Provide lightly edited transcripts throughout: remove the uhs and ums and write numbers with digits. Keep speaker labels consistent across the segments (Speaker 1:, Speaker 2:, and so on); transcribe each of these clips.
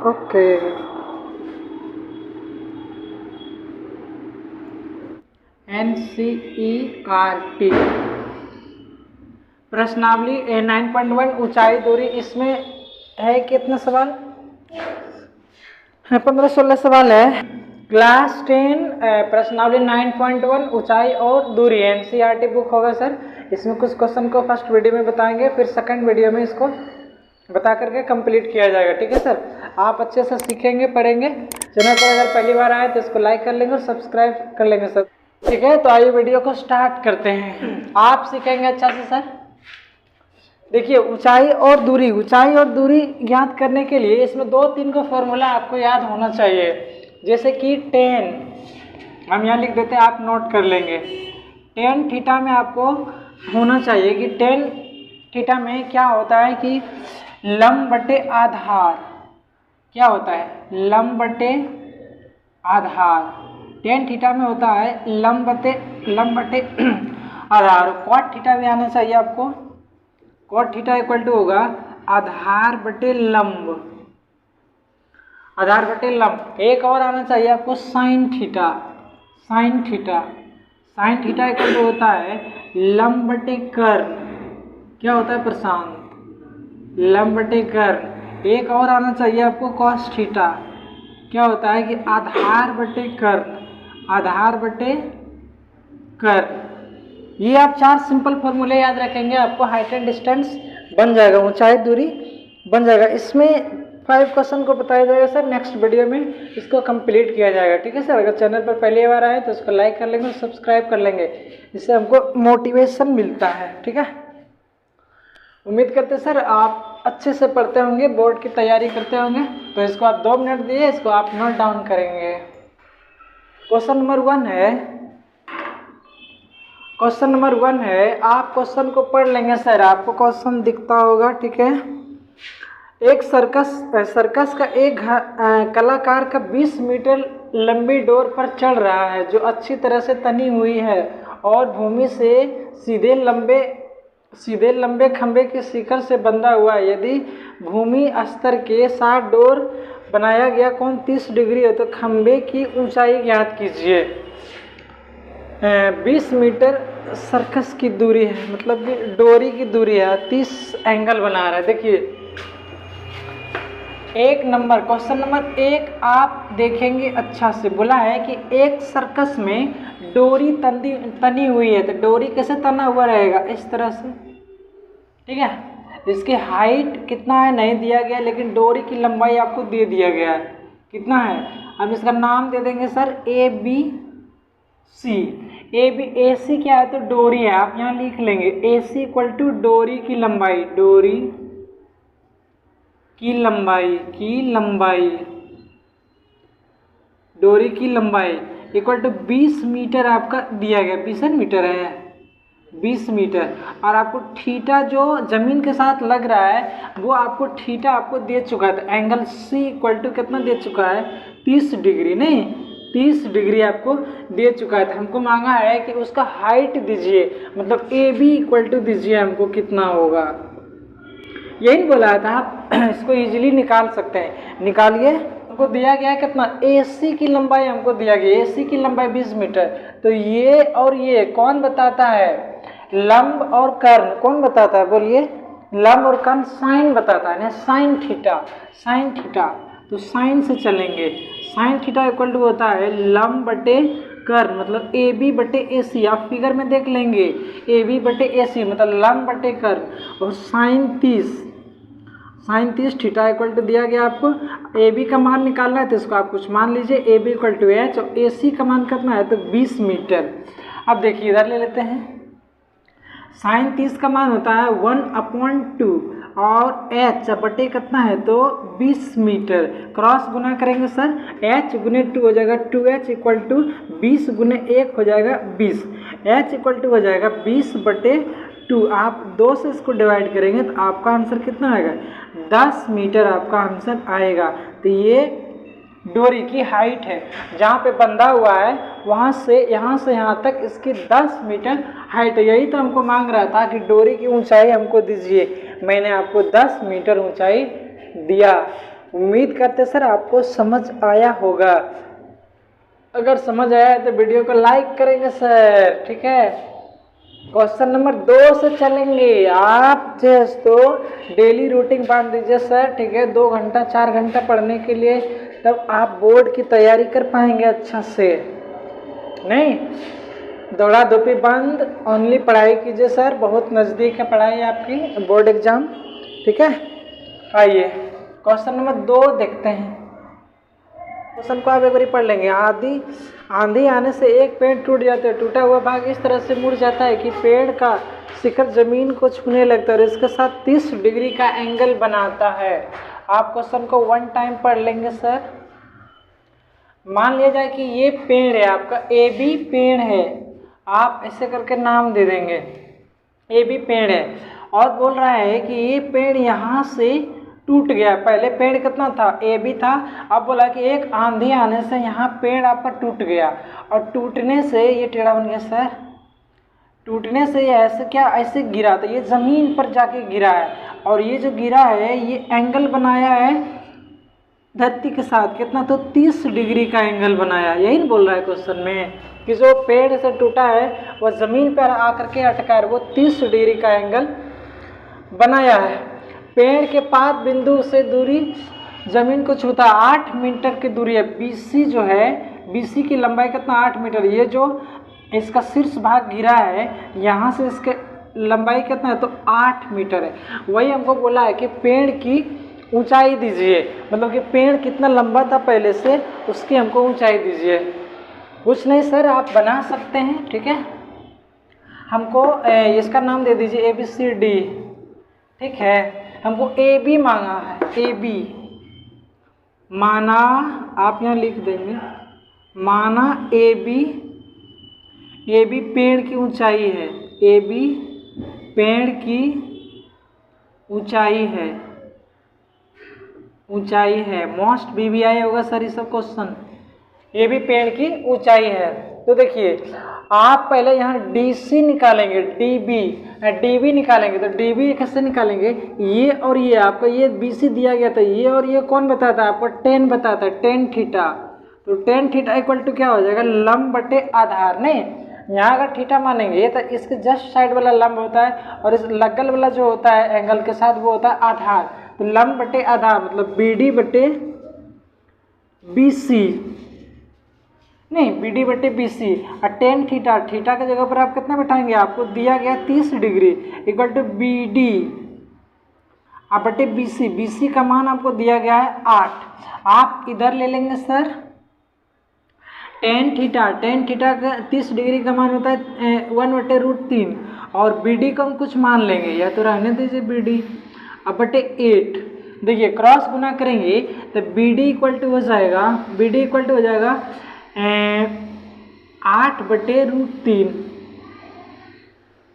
Speaker 1: Okay. NCERT प्रश्नावली 9.1 ऊंचाई दूरी, इसमें है कितने सवाल है? 15-16 सवाल है। क्लास 10 प्रश्नावली 9.1 ऊंचाई और दूरी NCERT बुक होगा सर। इसमें कुछ क्वेश्चन को फर्स्ट वीडियो में बताएंगे, फिर सेकंड वीडियो में इसको बता करके कंप्लीट किया जाएगा। ठीक है सर, आप अच्छे से सीखेंगे, पढ़ेंगे। चैनल पर अगर पहली बार आए तो इसको लाइक कर लेंगे और सब्सक्राइब कर लेंगे सर। ठीक है, तो आइए वीडियो को स्टार्ट करते हैं। आप सीखेंगे अच्छा से सर। देखिए, ऊंचाई और दूरी याद करने के लिए इसमें 2-3 का फॉर्मूला आपको याद होना चाहिए। जैसे कि tan, हम यहाँ लिख देते हैं, आप नोट कर लेंगे। tan थीटा में आपको होना चाहिए कि tan थीटा में क्या होता है कि लंब बटे आधार। क्या होता है? लंब बटे आधार। tan थीटा में होता है लंब बटे आधार। cot थीटा भी आना चाहिए आपको। cot थीटा इक्वल टू होगा आधार बटे लंब। आधार बटे लंब। एक और आना चाहिए आपको sin theta. sin theta equal to होता है लंब बटे कर्ण। क्या होता है प्रशांत? लंब बटे कर्ण। एक और आना चाहिए आपको cos थीटा। क्या होता है कि आधार बटे कर्ण। आधार बटे कर्ण। ये आप 4 सिंपल फॉर्मूले याद रखेंगे, आपको हाइट एंड डिस्टेंस बन जाएगा, ऊंचाई दूरी बन जाएगा। इसमें 5 क्वेश्चन को बताया जाएगा सर। नेक्स्ट वीडियो में इसको कंप्लीट किया जाएगा। ठीक है सर, अगर चैनल पर पहली बार आए तो इसको लाइक कर लेंगे और सब्सक्राइब कर लेंगे, इससे हमको मोटिवेशन मिलता है। ठीक है, उम्मीद करते सर आप अच्छे से पढ़ते होंगे, बोर्ड की तैयारी करते होंगे। तो इसको आप 2 मिनट दिए, इसको आप नोट डाउन करेंगे। क्वेश्चन नंबर 1 है। आप क्वेश्चन को पढ़ लेंगे सर, आपको क्वेश्चन दिखता होगा। ठीक है, एक सर्कस का एक कलाकार का 20 मीटर लंबी डोर पर चढ़ रहा है, जो अच्छी तरह से तनी हुई है और भूमि से सीधे लंबे खंभे के शिखर से बंधा हुआ है। यदि भूमि स्तर के साथ डोर बनाया गया कोण 30 डिग्री है तो खंभे की ऊंचाई ज्ञात कीजिए। 20 मीटर सर्कस की दूरी है, मतलब कि डोरी की दूरी है, 30 एंगल बना रहा है। देखिए, क्वेश्चन नंबर 1 आप देखेंगे अच्छा से। बोला है कि एक सर्कस में डोरी तनी हुई है, तो डोरी कैसे तना हुआ रहेगा? इस तरह से। ठीक है, इसकी हाइट कितना है नहीं दिया गया, लेकिन डोरी की लंबाई आपको दे दिया गया है। कितना है? अब इसका नाम दे देंगे सर ABC। AC क्या है? तो डोरी है, आप यहाँ लिख लेंगे AC इक्वल टू डोरी की लंबाई। डोरी की लंबाई इक्वल टू 20 मीटर आपका दिया गया। 20 मीटर है, 20 मीटर। और आपको थीटा जो जमीन के साथ लग रहा है वो आपको थीटा आपको दे चुका है। तो एंगल C इक्वल टू कितना दे चुका है? 30 डिग्री। नहीं, 30 डिग्री आपको दे चुका है। तो हमको मांगा है कि उसका हाइट दीजिए, मतलब AB इक्वल टू दीजिए हमको कितना होगा। यही बोला था, आप इसको इजीली निकाल सकते हैं। निकालिए। हमको दिया गया कितना? AC की लंबाई हमको दिया गया, AC की लंबाई 20 मीटर। तो ये और ये कौन बताता है? लंब और कर्ण कौन बताता है? बोलिए। लंब और कर्ण साइन बताता है ना, साइन थीटा। तो साइन से चलेंगे। साइन थीटा इक्वल टू होता है लंब बटे कर्ण, मतलब AB बटे AC। आप फिगर में देख लेंगे, AB बटे AC मतलब लंब बटे कर्ण। और साइन 30 थीटा इक्वल टू दिया गया आपको। AB का मान निकालना है तो इसको आप कुछ मान लीजिए, AB इक्वल टू H, और AC का मान कितना है? तो 20 मीटर। अब देखिए, इधर ले लेते हैं। साइन 30 का मान होता है 1/2 और H बटे कितना है? तो 20 मीटर। क्रॉस गुना करेंगे सर, H गुने 2 हो जाएगा 2H इक्वल टू 20 गुने 1 हो जाएगा 20। H इक्वल टू हो जाएगा 20/2। आप 2 से इसको डिवाइड करेंगे तो आपका आंसर कितना आएगा? 10 मीटर आपका आंसर आएगा। तो ये डोरी की हाइट है, जहाँ पे बंधा हुआ है वहाँ से यहाँ तक इसकी 10 मीटर हाइट है। यही तो हमको मांग रहा था कि डोरी की ऊंचाई हमको दीजिए। मैंने आपको 10 मीटर ऊंचाई दिया। उम्मीद करते सर आपको समझ आया होगा। अगर समझ आया तो वीडियो को लाइक करेंगे सर, ठीक है। क्वेश्चन नंबर 2 से चलेंगे। आप तो डेली रूटीन बांध दीजिए सर, ठीक है। 2 घंटा 4 घंटा पढ़ने के लिए, तब आप बोर्ड की तैयारी कर पाएंगे अच्छा से। नहीं दौड़ा धूपी बंद, ओनली पढ़ाई कीजिए सर, बहुत नज़दीक है पढ़ाई आपकी, बोर्ड एग्जाम, ठीक है। आइए क्वेश्चन नंबर 2 देखते हैं। क्वेश्चन को आप एक बार पढ़ लेंगे। आंधी आने से एक पेड़ टूट जाता है। टूटा हुआ भाग इस तरह से मुड़ जाता है कि पेड़ का शिखर जमीन को छूने लगता है और इसके साथ 30 डिग्री का एंगल बनाता है। आप क्वेश्चन को 1 टाइम पढ़ लेंगे सर। मान लिया जाए कि ये पेड़ है आपका, ए बी पेड़ है, आप ऐसे करके नाम दे देंगे, ए बी पेड़ है। और बोल रहा है कि ये पेड़ यहाँ से टूट गया। पहले पेड़ कितना था, ए बी था। अब बोला कि एक आंधी आने से यहाँ पेड़ आपका टूट गया और टूटने से ये टेढ़ा बन गया सर। टूटने से ये ऐसे क्या, ऐसे गिरा, तो ये ज़मीन पर जाके गिरा है और ये जो गिरा है ये एंगल बनाया है धरती के साथ। कितना, तो 30 डिग्री का एंगल बनाया। यही नहीं बोल रहा है क्वेश्चन में कि जो पेड़ से टूटा है वह ज़मीन पर आकर के अटका है, वो 30 डिग्री का एंगल बनाया है। पेड़ के पात बिंदु से दूरी जमीन को छूता 8 मीटर की दूरी है। BC जो है, BC की लंबाई कितना, 8 मीटर। ये जो इसका शीर्ष भाग गिरा है यहाँ से इसके लंबाई कितना है, तो 8 मीटर है। वही हमको बोला है कि पेड़ की ऊंचाई दीजिए, मतलब कि पेड़ कितना लंबा था पहले से, उसकी हमको ऊंचाई दीजिए। कुछ नहीं सर, आप बना सकते हैं, ठीक है। हमको इसका नाम दे दीजिए ABCD, ठीक है। हमको AB मांगा है, AB माना, आप यहाँ लिख देंगे, माना AB पेड़ की ऊंचाई है, AB पेड़ की ऊंचाई है। मोस्ट BBI होगा सर ये सब क्वेश्चन। AB पेड़ की ऊंचाई है। तो देखिए आप पहले यहाँ DC निकालेंगे, DB निकालेंगे। तो DB कैसे निकालेंगे, ये और ये आपका, ये BC दिया गया था, ये और ये कौन बताता है आपको, 10 बताता है, 10 थीटा। तो 10 थीटा इक्वल टू क्या हो जाएगा, लंब बटे आधार। नहीं, यहाँ अगर थीटा मानेंगे तो इसके जस्ट साइड वाला लंब होता है और इस लगल वाला जो होता है एंगल के साथ वो होता है आधार। तो लंब बटे आधार मतलब BD बटे BC, नहीं BD बटे BC। और 10 थीटा, थीटा की जगह पर आप कितना बैठाएंगे, आपको दिया गया 30 डिग्री इक्वल टू BD आप बटे BC का मान आपको दिया गया है 8। आप इधर ले लेंगे सर 10 थीटा का 30 डिग्री का मान होता है 1/√3 और BD को हम कुछ मान लेंगे, या तो रहने दीजिए BD अब बटे 8। देखिए क्रॉस गुना करेंगे तो BD इक्वल टू हो जाएगा 8/√3,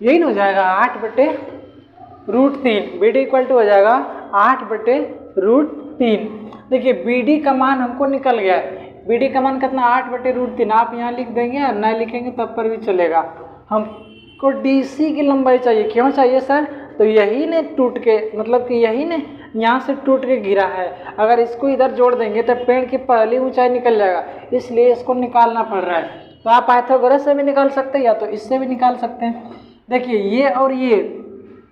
Speaker 1: यही ना हो जाएगा 8/√3। BD इक्वल टू हो जाएगा 8/√3। देखिए BD का मान हमको निकल गया है। BD का मान कितना, 8/√3। आप यहाँ लिख देंगे और नहीं लिखेंगे तब पर भी चलेगा। हमको DC की लंबाई चाहिए। क्यों चाहिए सर, तो यही ने टूट के, मतलब कि यही ने यहाँ से टूट के गिरा है। अगर इसको इधर जोड़ देंगे तो पेड़ की पहली ऊंचाई निकल जाएगा, इसलिए इसको निकालना पड़ रहा है। तो आप पाइथागोरस से भी निकाल सकते हैं या तो इससे भी निकाल सकते हैं। देखिए ये और ये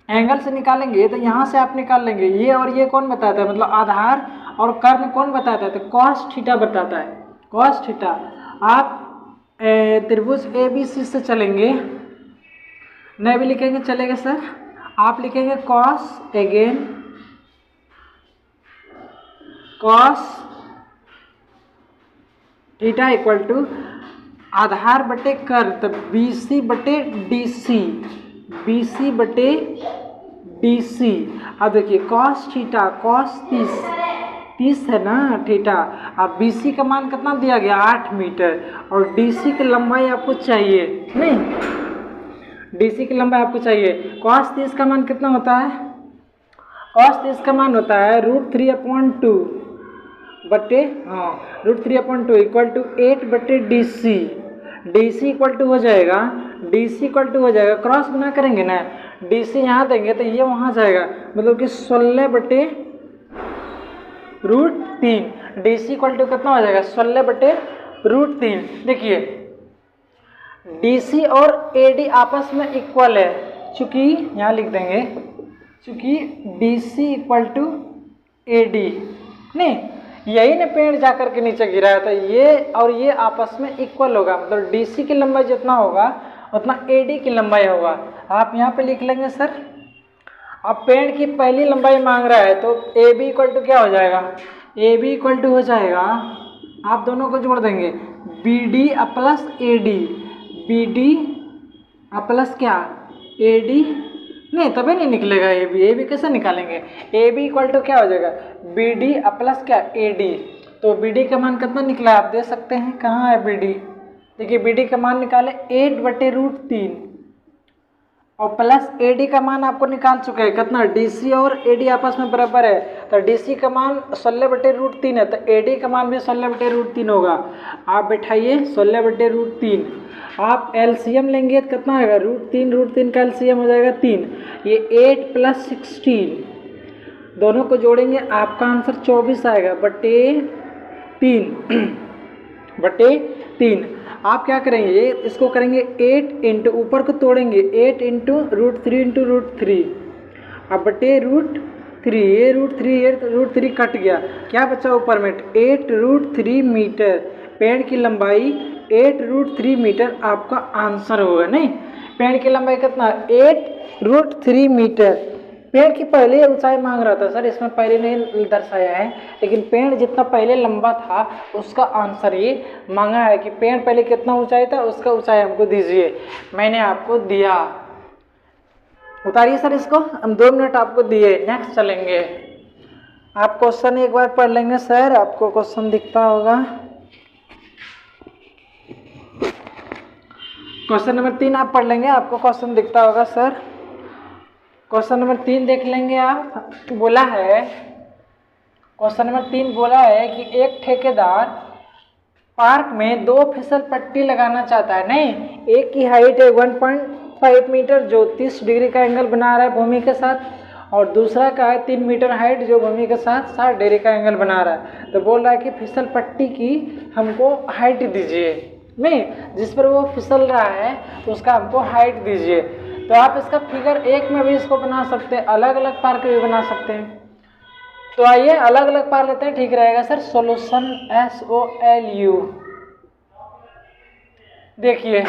Speaker 1: एंगल से निकालेंगे तो यहाँ से आप निकाल लेंगे। ये और ये कौन बताता है, मतलब आधार और कर्ण कौन बताता है, तो कॉस थीटा बताता है, कॉस थीटा। आप त्रिभुज ABC से चलेंगे, नहीं भी लिखेंगे चलेगा सर। आप लिखेंगे cos, again cos theta equal to आधार बटे कर्ण, तो BC बटे DC। अब देखिए कॉस थीटा, कॉस 30 है ना थीटा। अब BC का मान कितना दिया गया, 8 मीटर और DC की लंबाई आपको चाहिए, नहीं DC की लंबाई आपको चाहिए। कॉस 30 का मान कितना होता है, कॉस 30 का मान होता है √3/2 बटे √3/2 equal to 8/DC। DC equal to हो जाएगा, क्रॉस गुना करेंगे ना, DC यहाँ देंगे तो ये वहाँ जाएगा, मतलब कि 16/√3 √3। DC इक्वल टू कितना हो जाएगा 16/√3। देखिए DC और AD आपस में इक्वल है, चूंकि यहाँ लिख देंगे चूंकि DC इक्वल टू AD, नहीं यही ने पेड़ जाकर के नीचे गिराया था, ये और ये आपस में इक्वल होगा, मतलब DC की लंबाई जितना होगा उतना AD की लंबाई होगा। आप यहाँ पे लिख लेंगे सर। अब पेड़ की पहली लंबाई मांग रहा है तो AB इक्वल टू क्या हो जाएगा, AB इक्वल टू हो जाएगा, आप दोनों को जोड़ देंगे BD plus AD, BD plus क्या AD, नहीं तभी नहीं निकलेगा AB कैसे निकालेंगे, AB इक्वल टू क्या हो जाएगा BD प्लस क्या AD। तो BD का मान कितना निकला आप दे सकते हैं, कहाँ है BD, देखिए BD का मान निकाले 8/√3 और प्लस AD का मान आपको निकाल चुके हैं कितना, DC और AD आपस में बराबर है, तो DC का मान 16/√3 है, तो AD का मान भी 16/√3 होगा। आप बैठाइए 16/√3, आप LCM लेंगे तो कितना आएगा, √3 का LCM हो जाएगा 3, ये 8 + 16 दोनों को जोड़ेंगे आपका आंसर 24 आएगा बटे 3। आप क्या करेंगे, इसको करेंगे 8 इंटू ऊपर को तोड़ेंगे 8 इंटू √3 अब बटे √3, ये √3 कट गया, क्या बचा ऊपर में 8√3 मीटर, पेड़ की लंबाई 8√3 मीटर आपका आंसर होगा। नहीं पेड़ की लंबाई कितना 8√3 मीटर, पेड़ की पहले ऊंचाई मांग रहा था सर, इसमें पहले नहीं दर्शाया है, लेकिन पेड़ जितना पहले लंबा था उसका आंसर ये मांगा है कि पेड़ पहले कितना ऊंचाई था उसका ऊंचाई हमको दीजिए, मैंने आपको दिया। उतारिए सर इसको, हम 2 मिनट आपको दिए, नेक्स्ट चलेंगे। आप क्वेश्चन एक बार पढ़ लेंगे सर, आपको क्वेश्चन दिखता होगा। क्वेश्चन नंबर 3 आप पढ़ लेंगे, आपको क्वेश्चन दिखता होगा सर। क्वेश्चन नंबर 3 देख लेंगे आप। बोला है क्वेश्चन नंबर 3 बोला है कि एक ठेकेदार पार्क में 2 फिसल पट्टी लगाना चाहता है। नहीं, एक की हाइट है 1.5 मीटर जो 30 डिग्री का एंगल बना रहा है भूमि के साथ, और दूसरा का है 3 मीटर हाइट जो भूमि के साथ 60 डिग्री का एंगल बना रहा है। तो बोल रहा है कि फिसल पट्टी की हमको हाइट दीजिए, नहीं जिस पर वो फिसल रहा है उसका हमको हाइट दीजिए। तो आप इसका फिगर 1 में भी इसको बना सकते हैं, अलग अलग पार के भी बना सकते हैं। तो आइए अलग अलग पार लेते हैं, ठीक रहेगा सर। सॉल्यूशन SOLU, देखिए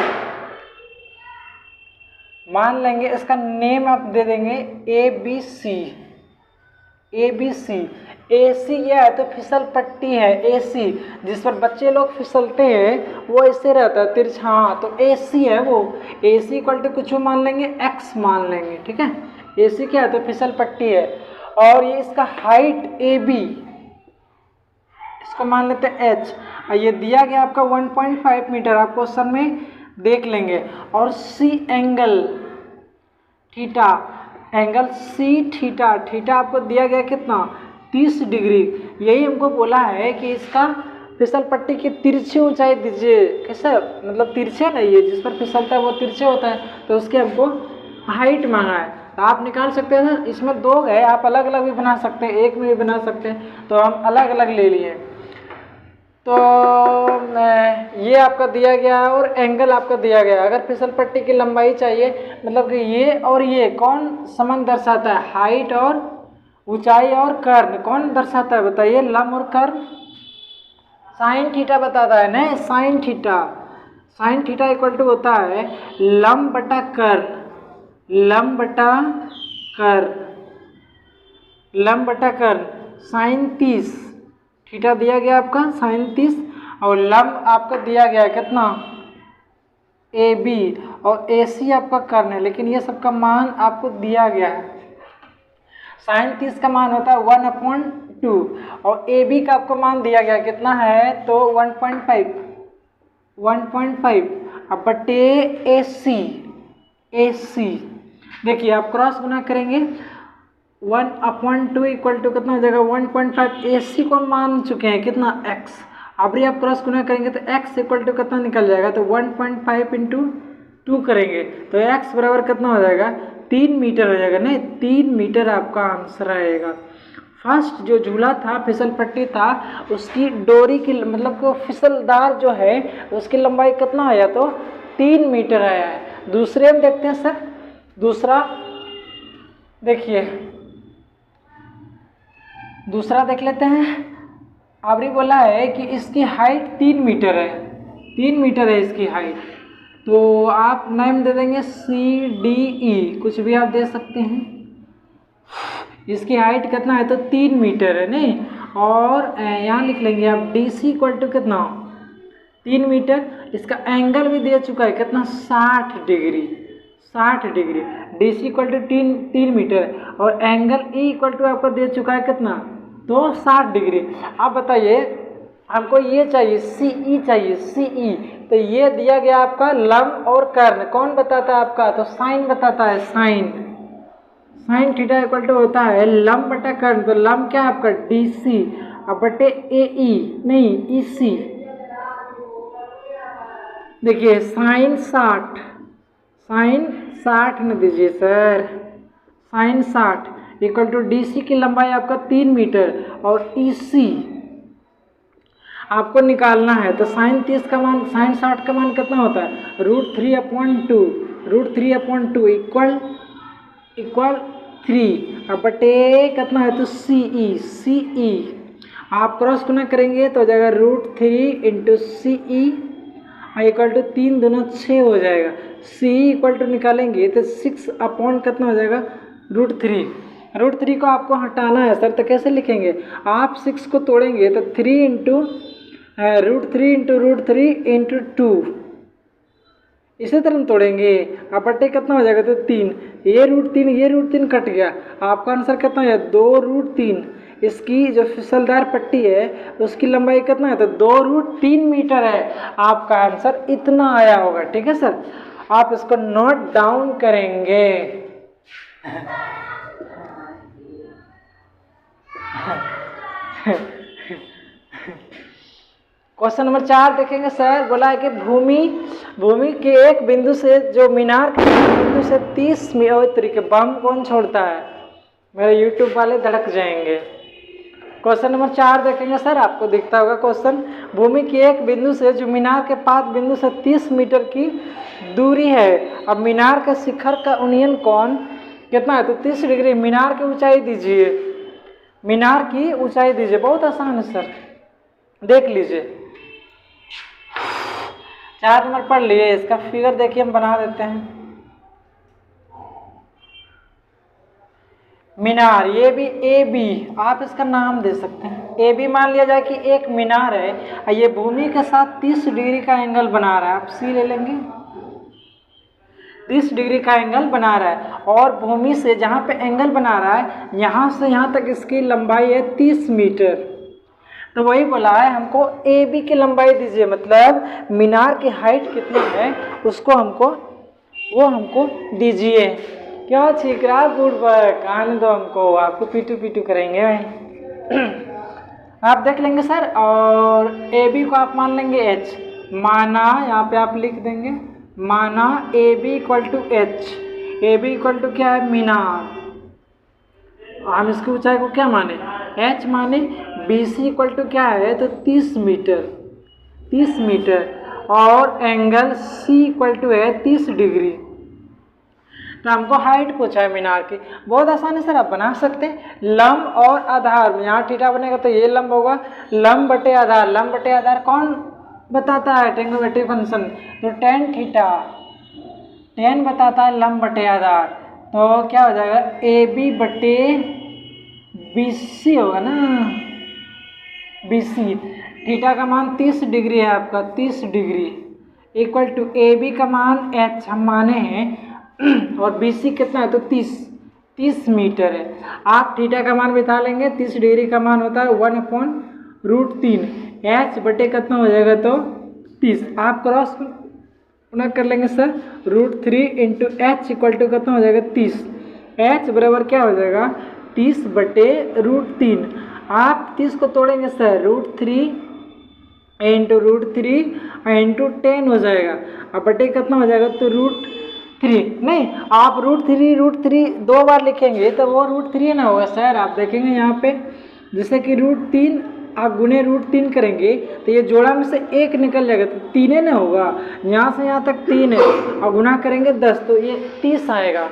Speaker 1: मान लेंगे इसका नेम आप दे देंगे ABC। AC यह है तो फिसल पट्टी है AC, जिस पर बच्चे लोग फिसलते हैं वो ऐसे रहता है तिरछा, तो AC है वो। AC इक्वल टू कुछ मान लेंगे X मान लेंगे, ठीक है। AC क्या है तो फिसल पट्टी है, और ये इसका हाइट AB, इसको मान लेते हैं H, ये दिया गया आपका 1.5 मीटर, आप क्वेश्चन में देख लेंगे। और C angle theta, angle C theta आपको दिया गया कितना 30 डिग्री। यही हमको बोला है कि इसका फिसल पट्टी की तिरछी ऊंचाई दीजिए। कैसे, मतलब तिरछे नहीं है, जिस पर फिसलता है वो तिरछे होता है, तो उसके हमको हाइट मांगा है। तो आप निकाल सकते हैं ना, इसमें 2 है, आप अलग अलग भी बना सकते हैं, एक में भी बना सकते हैं, तो हम अलग अलग ले लिए। तो ये आपका दिया गया है और एंगल आपका दिया गया है। अगर फिसल पट्टी की लंबाई चाहिए, मतलब कि ये और ये कौन संबंध दर्शाता है, हाइट और ऊंचाई और कर्ण कौन दर्शाता है बताइए, लंब और कर्ण। साइन थीटा बताता है ना, साइन थीटा इक्वल टू होता है लंब बटा कर्ण, साइन 30 थीटा दिया गया आपका साइन 30, और लंब आपका दिया गया है कितना AB, और AC आपका कर्ण है, लेकिन ये सबका मान आपको दिया गया है। साइन 30 का मान होता है 1/2, और AB का आपको मान दिया गया कितना है तो 1.5 अब बटे AC। देखिए आप क्रॉस गुना करेंगे 1/2 इक्वल टू कितना हो जाएगा 1.5, AC को मान चुके हैं कितना X, अब भी आप क्रॉस गुना करेंगे तो X इक्वल टू कितना निकल जाएगा, तो 1.5 इंटू 2 करेंगे तो X बराबर कितना हो जाएगा 3 मीटर हो जाएगा। नहीं 3 मीटर आपका आंसर आएगा। फर्स्ट जो झूला था, फिसल पट्टी था, उसकी डोरी की मतलब को फिसलदार जो है उसकी लंबाई कितना आया तो 3 मीटर आया है। दूसरे हम देखते हैं सर, दूसरा देखिए, दूसरा देख लेते हैं। आपने बोला है कि इसकी हाइट 3 मीटर है, 3 मीटर है इसकी हाइट, तो आप नाम दे देंगे CDE, कुछ भी आप दे सकते हैं। इसकी हाइट कितना है तो 3 मीटर है नहीं, और यहाँ लिख लेंगे आप DC इक्वल टू कितना 3 मीटर। इसका एंगल भी दे चुका है कितना 60 degree, 60 degree. DC equal to 3 metre और एंगल E इक्वल टू आपको दे चुका है कितना तो 60 डिग्री। आप बताइए हमको ये चाहिए CE चाहिए, CE, तो ये दिया गया आपका लंब और कर्ण, कौन बताता है आपका तो साइन बताता है, sine. Sine theta equal to होता है लंब बटा कर्ण, तो लंब क्या है आपका DC अब बटे AE नहीं EC। देखिए साइन 60, साइन 60 न दीजिए sir, sine 60 equal to DC की लंबाई आपका 3 मीटर और EC आपको निकालना है, तो साइन 30 का मान, साइन 60 का मान कितना होता है √3/2, √3/2 इक्वल 3 अब बटे कितना है तो CE आप क्रॉस गुना करेंगे तो हो जाएगा √3 × CE इक्वल टू 3 दूना 6 हो जाएगा। CE इक्वल टू निकालेंगे तो 6 अपॉन कितना हो जाएगा √3, √3 को आपको हटाना है सर, तो कैसे लिखेंगे आप 6 को तोड़ेंगे तो 3 × √3 × 2, इसी तरह हम तोड़ेंगे। अब बटे कितना हो जाएगा तो 3, ये √3 कट गया, आपका आंसर कितना है 2√3। इसकी जो फिसलदार पट्टी है उसकी लंबाई कितना है तो 2√3 मीटर है। आपका आंसर इतना आया होगा, ठीक है सर। आप इसको नोट डाउन करेंगे। क्वेश्चन नंबर 4 देखेंगे सर, बोला है कि भूमि के एक बिंदु से जो मीनार के बिंदु से 30 मीटर के बम कौन छोड़ता है, मेरे यूट्यूब वाले धड़क जाएंगे। क्वेश्चन नंबर 4 देखेंगे सर, आपको दिखता होगा क्वेश्चन, भूमि के एक बिंदु से जो मीनार के 5 बिंदु से 30 मीटर की दूरी है, अब मीनार के शिखर का उन्नयन कोण कितना है तो 30 डिग्री। मीनार की ऊंचाई दीजिए, मीनार की ऊंचाई दीजिए, बहुत आसान है सर, देख लीजिए। 4 नंबर पढ़ लिए, इसका फिगर देखिए हम बना देते हैं। मीनार, ये भी AB आप इसका नाम दे सकते हैं, AB मान लिया जाए कि एक मीनार है, ये भूमि के साथ 30 डिग्री का एंगल बना रहा है, आप C ले लेंगे, 30 डिग्री का एंगल बना रहा है, और भूमि से जहाँ पे एंगल बना रहा है यहाँ से यहाँ तक इसकी लंबाई है 30 मीटर। तो वही बोला है हमको AB की लंबाई दीजिए, मतलब मीनार की हाइट कितनी है उसको हमको दीजिए। क्या छीक रहा बुढ़बक, आने दो हमको, आपको पीटू करेंगे भाई। आप देख लेंगे सर, और AB को आप मान लेंगे H, माना यहाँ पे आप लिख देंगे, माना AB equal to H, AB equal to क्या है मीनार, हम इसकी ऊंचाई को क्या माने H माने, BC इक्वल टू क्या है तो 30 मीटर, 30 मीटर, और एंगल C इक्वल टू है 30 डिग्री। तो हमको हाइट पूछा है मीनार की, बहुत आसानी से आप बना सकते हैं। लंब और आधार, यहाँ थीटा बनेगा तो ये लंब होगा, लंब बटे आधार, लंब बटे आधार कौन बताता है ट्रायंगुलर फंक्शन, तो tan थीटा, tan बताता है लंब बटे आधार, तो क्या हो जाएगा AB बटे BC होगा ना, BC, थीटा का मान 30 डिग्री है आपका, 30 डिग्री इक्वल टू AB का मान H हम माने हैं, और BC कितना है तो 30 मीटर है। आप थीटा का मान बिठा लेंगे, 30 डिग्री का मान होता है 1/√3, H बटे कितना हो जाएगा तो 30, आप क्रॉस गुना कर लेंगे सर, √3 × H इक्वल टू कितना हो जाएगा 30, H बराबर क्या हो जाएगा 30 बटे √3, आप 30 को तोड़ेंगे सर, √3 × √3 × 10 हो जाएगा, अब बटे कितना हो जाएगा तो 3 नहीं, आप रूट थ्री 2 बार लिखेंगे तो वो रूट 3 ना होगा सर। आप देखेंगे यहाँ पे जैसे कि रूट 3 आप गुने रूट 3 करेंगे तो ये जोड़ा में से 1 निकल जाएगा तो 3 ना होगा। यहाँ से यहाँ तक 3 है और गुना करेंगे 10 तो ये 30 आएगा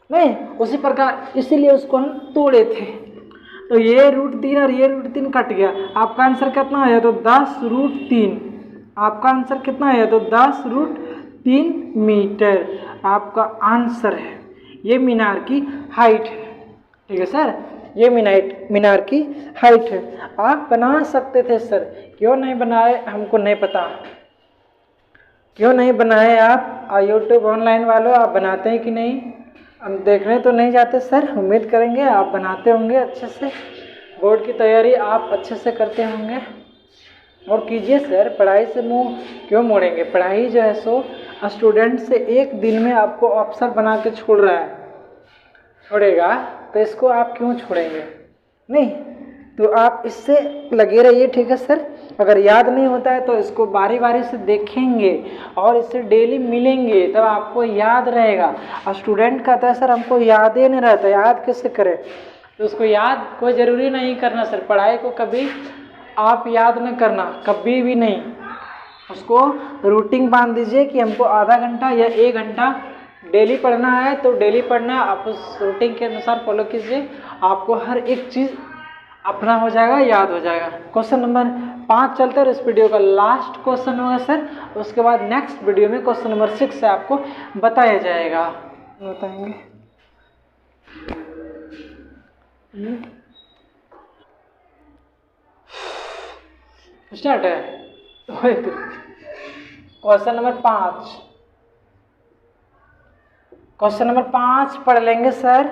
Speaker 1: नहीं। उसी प्रकार इसीलिए उसको हम तोड़े थे। तो ये रूट 3 और ये रूट 3 कट गया। आपका आंसर कितना आया तो 10√3। आपका आंसर कितना आया तो 10√3 मीटर आपका आंसर है। ये मीनार की हाइट है। ठीक है सर, ये मीनार की हाइट है। आप बना सकते थे सर, क्यों नहीं बनाए हमको नहीं पता, क्यों नहीं बनाए आप। यूट्यूब ऑनलाइन वालों आप बनाते हैं कि नहीं, हम देखने तो नहीं जाते सर। उम्मीद करेंगे आप बनाते होंगे अच्छे से, बोर्ड की तैयारी आप अच्छे से करते होंगे। और कीजिए सर, पढ़ाई से मुंह क्यों मोड़ेंगे। पढ़ाई जो है सो स्टूडेंट से एक दिन में आपको अफसर बना के छोड़ रहा है, छोड़ेगा तो इसको आप क्यों छोड़ेंगे। नहीं तो आप इससे लगे रहिए। ठीक है सर, अगर याद नहीं होता है तो इसको बारी बारी से देखेंगे और इससे डेली मिलेंगे तब आपको याद रहेगा। और स्टूडेंट कहता है सर हमको याद ही नहीं रहता, याद कैसे करें। तो उसको याद कोई ज़रूरी नहीं करना सर। पढ़ाई को कभी आप याद न करना, कभी भी नहीं। उसको रूटीन बांध दीजिए कि हमको आधा घंटा या 1 घंटा डेली पढ़ना है तो डेली पढ़ना। आप उस रूटीन के अनुसार फॉलो कीजिए, आपको हर एक चीज़ अपना हो जाएगा, याद हो जाएगा। क्वेश्चन नंबर 5 चलते हैं। इस वीडियो का लास्ट क्वेश्चन होगा सर, उसके बाद नेक्स्ट वीडियो में क्वेश्चन नंबर 6 से आपको बताया जाएगा। बताएंगे स्टार्ट है। क्वेश्चन नंबर 5, क्वेश्चन नंबर 5 पढ़ लेंगे सर।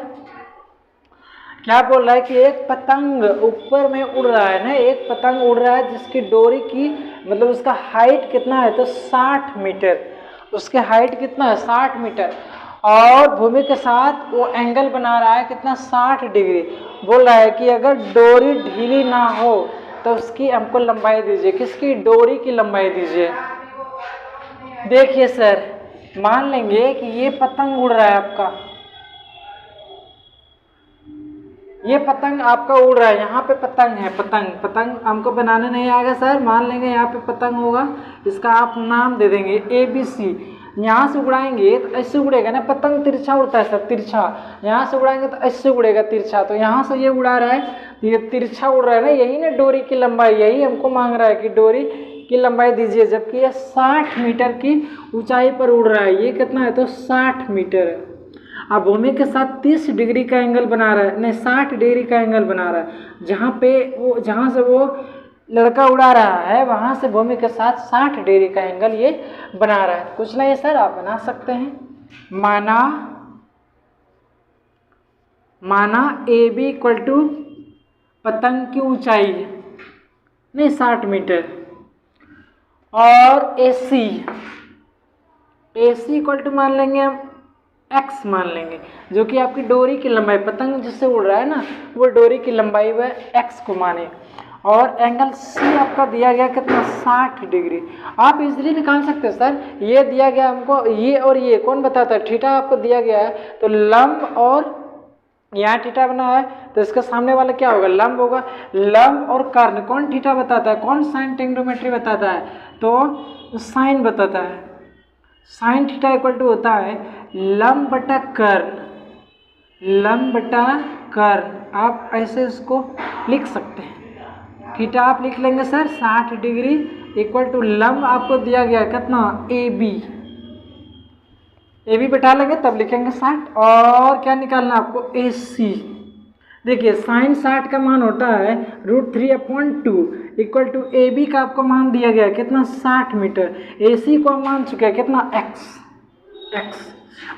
Speaker 1: क्या बोल रहा है कि एक पतंग ऊपर में उड़ रहा है ना, एक पतंग उड़ रहा है जिसकी डोरी की मतलब उसका हाइट कितना है तो 60 मीटर। उसके हाइट कितना है 60 मीटर और भूमि के साथ वो एंगल बना रहा है कितना 60 डिग्री। बोल रहा है कि अगर डोरी ढीली ना हो तो उसकी हमको लंबाई दीजिए। किसकी? डोरी की लंबाई दीजिए। देखिए सर, मान लेंगे कि ये पतंग उड़ रहा है आपका, ये पतंग आपका उड़ रहा है। यहाँ पे पतंग है, पतंग हमको बनाने नहीं आएगा सर। मान लेंगे यहाँ पे पतंग होगा, इसका आप नाम दे देंगे ABC। यहाँ से उड़ाएंगे तो ऐसे उड़ेगा ना, पतंग तिरछा उड़ता है सर, तिरछा। यहाँ से उड़ाएंगे तो ऐसे उड़ेगा तिरछा। तो यहाँ से ये उड़ा रहा है तो ये तिरछा उड़ रहा है ना, यही ना डोरी की लंबाई, यही हमको मांग रहा है कि डोरी की लंबाई दीजिए। जबकि ये 60 मीटर की ऊंचाई पर उड़ रहा है। ये कितना है तो 60 मीटर है। अब भूमि के साथ 30 डिग्री का एंगल बना रहा है, नहीं 60 डिग्री का एंगल बना रहा है। जहाँ से वो लड़का उड़ा रहा है वहाँ से भूमि के साथ 60 डिग्री का एंगल ये बना रहा है। कुछ नहीं सर, आप बना सकते हैं। माना AB इक्वल टू पतंग की ऊंचाई नहीं 60 मीटर और AC इक्वल टू मान लेंगे हम x मान लेंगे, जो कि आपकी डोरी की लंबाई, पतंग जिससे उड़ रहा है ना वो डोरी की लंबाई वह x को माने। और एंगल C आपका दिया गया कितना 60 डिग्री। आप इजीली निकाल सकते हैं सर। ये दिया गया हमको, ये और ये कौन बताता है, थीटा आपको दिया गया है तो लंब, और यहाँ थीटा बना है तो इसके सामने वाला क्या होगा, लंब होगा। लंब और कर्ण कौन थीटा बताता है, कौन साइन टेंगोमेट्री बताता है, तो साइन बताता है। साइन थीटा इक्वल टू होता है लंब बटा कर्ण, लंब बटा कर्ण। आप ऐसे इसको लिख सकते हैं। थीटा आप लिख लेंगे सर 60 डिग्री इक्वल टू लंब आपको दिया गया कितना AB बैठा लेंगे तब लिखेंगे 60। और क्या निकालना आपको AC। देखिए साइन 60 का मान होता है √3/2 इक्वल टू AB का आपको मान दिया गया कितना 60 मीटर। AC को मान चुका है कितना x।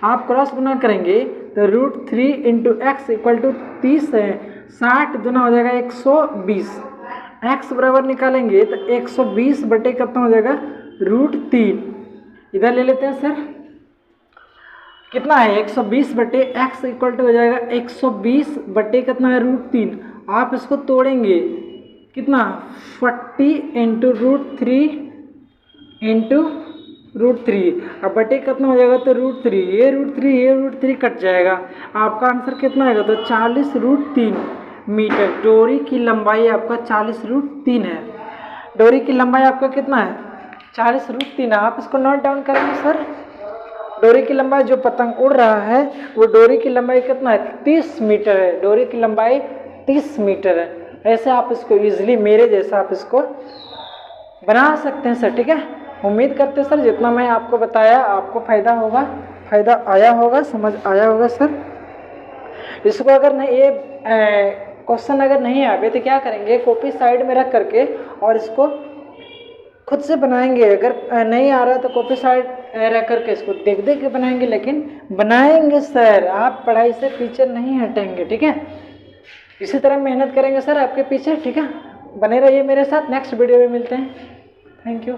Speaker 1: आप क्रॉस गुना करेंगे तो √3 × x इक्वल टू 30 है, 60 गुना हो जाएगा 120। x बराबर निकालेंगे तो 120 बटे कितना हो जाएगा √3। इधर ले लेते हैं सर, कितना है 120 बटे x इक्वल टू हो जाएगा 120 बटे कितना है √3। आप इसको तोड़ेंगे कितना 40 × √3 × √3। अब बटे कितना हो जाएगा तो √3, ये √3 ये √3 कट जाएगा। आपका आंसर कितना आएगा तो 40√3 मीटर। डोरी की लंबाई आपका 40√3 है। डोरी की लंबाई आपका कितना है 40√3 है। आप इसको नोट डाउन करेंगे सर। डोरी की लंबाई जो पतंग उड़ रहा है वो डोरी की लंबाई कितना है 30 मीटर है। डोरी की लंबाई 30 मीटर है। ऐसे आप इसको इजीली मेरे जैसा आप इसको बना सकते हैं सर। ठीक है, उम्मीद करते हैं सर जितना मैं आपको बताया आपको फ़ायदा होगा, फ़ायदा आया होगा, समझ आया होगा सर। इसको अगर नहीं ये क्वेश्चन अगर नहीं आए तो क्या करेंगे, कॉपी साइड में रख करके और इसको खुद से बनाएंगे। अगर नहीं आ रहा तो कॉपी साइड रख करके इसको देख देख के बनाएंगे, लेकिन बनाएंगे सर। आप पढ़ाई से पीछे नहीं हटेंगे। ठीक है, इसी तरह मेहनत करेंगे सर आपके पीछे। ठीक है, बने रहिए मेरे साथ। नेक्स्ट वीडियो में मिलते हैं। Thank you.